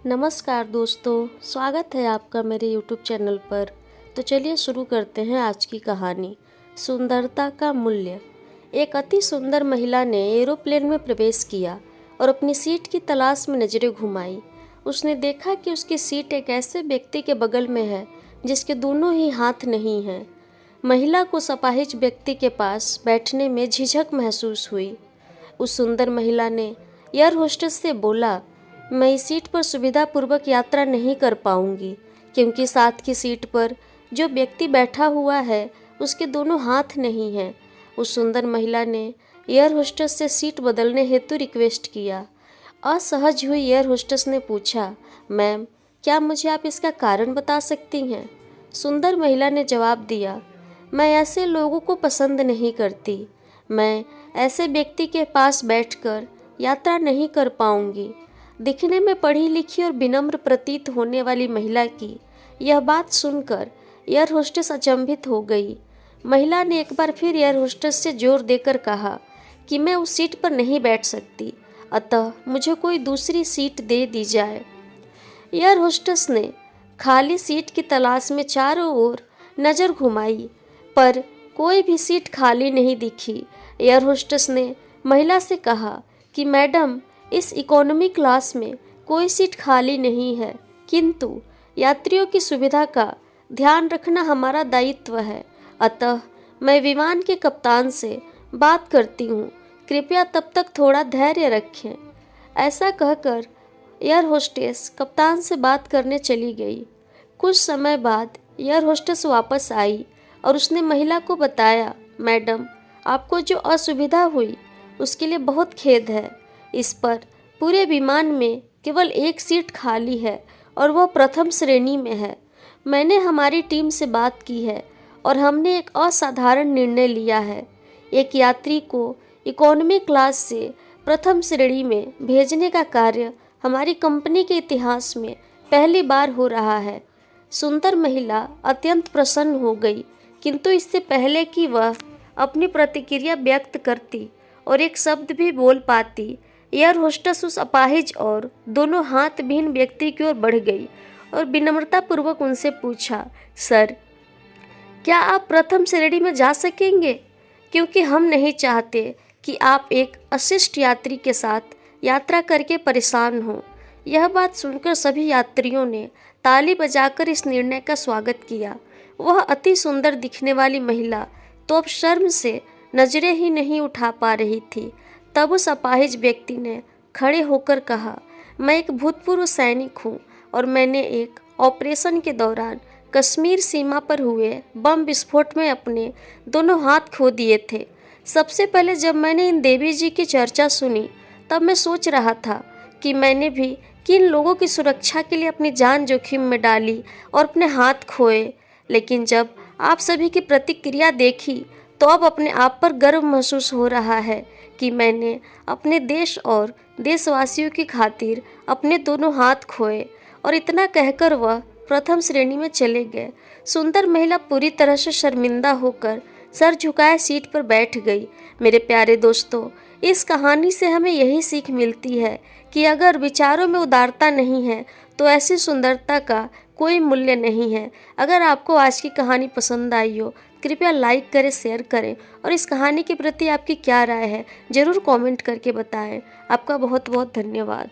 नमस्कार दोस्तों, स्वागत है आपका मेरे YouTube चैनल पर। तो चलिए शुरू करते हैं आज की कहानी। सुंदरता का मूल्य। एक अति सुंदर महिला ने एरोप्लेन में प्रवेश किया और अपनी सीट की तलाश में नजरें घुमाई। उसने देखा कि उसकी सीट एक ऐसे व्यक्ति के बगल में है जिसके दोनों ही हाथ नहीं हैं। महिला को अपाहिज व्यक्ति के पास बैठने में झिझक महसूस हुई। उस सुंदर महिला ने एयर होस्टेस से बोला, मैं इस सीट पर सुविधापूर्वक यात्रा नहीं कर पाऊंगी क्योंकि साथ की सीट पर जो व्यक्ति बैठा हुआ है उसके दोनों हाथ नहीं हैं। उस सुंदर महिला ने एयर होस्टेस से सीट बदलने हेतु रिक्वेस्ट किया। असहज हुई एयर होस्टेस ने पूछा, मैम, क्या मुझे आप इसका कारण बता सकती हैं? सुंदर महिला ने जवाब दिया, मैं ऐसे लोगों को पसंद नहीं करती। मैं ऐसे व्यक्ति के पास बैठकर यात्रा नहीं कर पाऊंगी। दिखने में पढ़ी लिखी और विनम्र प्रतीत होने वाली महिला की यह बात सुनकर एयर होस्टेस अचंभित हो गई। महिला ने एक बार फिर एयर होस्टेस से जोर देकर कहा कि मैं उस सीट पर नहीं बैठ सकती, अतः मुझे कोई दूसरी सीट दे दी जाए। एयर होस्टेस ने खाली सीट की तलाश में चारों ओर नज़र घुमाई पर कोई भी सीट खाली नहीं दिखी। एयर होस्टेस ने महिला से कहा कि मैडम, इस इकोनॉमी क्लास में कोई सीट खाली नहीं है, किंतु यात्रियों की सुविधा का ध्यान रखना हमारा दायित्व है, अतः मैं विमान के कप्तान से बात करती हूँ, कृपया तब तक थोड़ा धैर्य रखें। ऐसा कहकर एयर होस्टेस कप्तान से बात करने चली गई। कुछ समय बाद एयर होस्टेस वापस आई और उसने महिला को बताया, मैडम, आपको जो असुविधा हुई उसके लिए बहुत खेद है। इस पर पूरे विमान में केवल एक सीट खाली है और वह प्रथम श्रेणी में है। मैंने हमारी टीम से बात की है और हमने एक असाधारण निर्णय लिया है। एक यात्री को इकोनॉमी क्लास से प्रथम श्रेणी में भेजने का कार्य हमारी कंपनी के इतिहास में पहली बार हो रहा है। सुंदर महिला अत्यंत प्रसन्न हो गई, किंतु इससे पहले कि वह अपनी प्रतिक्रिया व्यक्त करती और एक शब्द भी बोल पाती, एयर होस्टेस उस अपाहिज और दोनों हाथविहीन व्यक्ति की ओर बढ़ गई और विनम्रतापूर्वक उनसे पूछा, सर, क्या आप प्रथम श्रेणी में जा सकेंगे? क्योंकि हम नहीं चाहते कि आप एक अशिष्ट यात्री के साथ यात्रा करके परेशान हों। यह बात सुनकर सभी यात्रियों ने ताली बजाकर इस निर्णय का स्वागत किया। वह अति सुंदर दिखने वाली महिला तो अब शर्म से नजरें ही नहीं उठा पा रही थी। तब उस अपाहिज व्यक्ति ने खड़े होकर कहा, मैं एक भूतपूर्व सैनिक हूँ और मैंने एक ऑपरेशन के दौरान कश्मीर सीमा पर हुए बम विस्फोट में अपने दोनों हाथ खो दिए थे। सबसे पहले जब मैंने इन देवी जी की चर्चा सुनी तब मैं सोच रहा था कि मैंने भी किन लोगों की सुरक्षा के लिए अपनी जान जोखिम में डाली और अपने हाथ खोए, लेकिन जब आप सभी की प्रतिक्रिया देखी तो अब अपने आप पर गर्व महसूस हो रहा है कि मैंने अपने देश और देशवासियों की खातिर अपने दोनों हाथ खोए। और इतना कहकर वह प्रथम श्रेणी में चले गए। सुंदर महिला पूरी तरह से शर्मिंदा होकर सर झुकाए सीट पर बैठ गई। मेरे प्यारे दोस्तों, इस कहानी से हमें यही सीख मिलती है कि अगर विचारों में उदारता नहीं है तो ऐसी सुंदरता का कोई मूल्य नहीं है। अगर आपको आज की कहानी पसंद आई हो, कृपया लाइक करें, शेयर करें और इस कहानी के प्रति आपकी क्या राय है ज़रूर कमेंट करके बताएं। आपका बहुत बहुत धन्यवाद।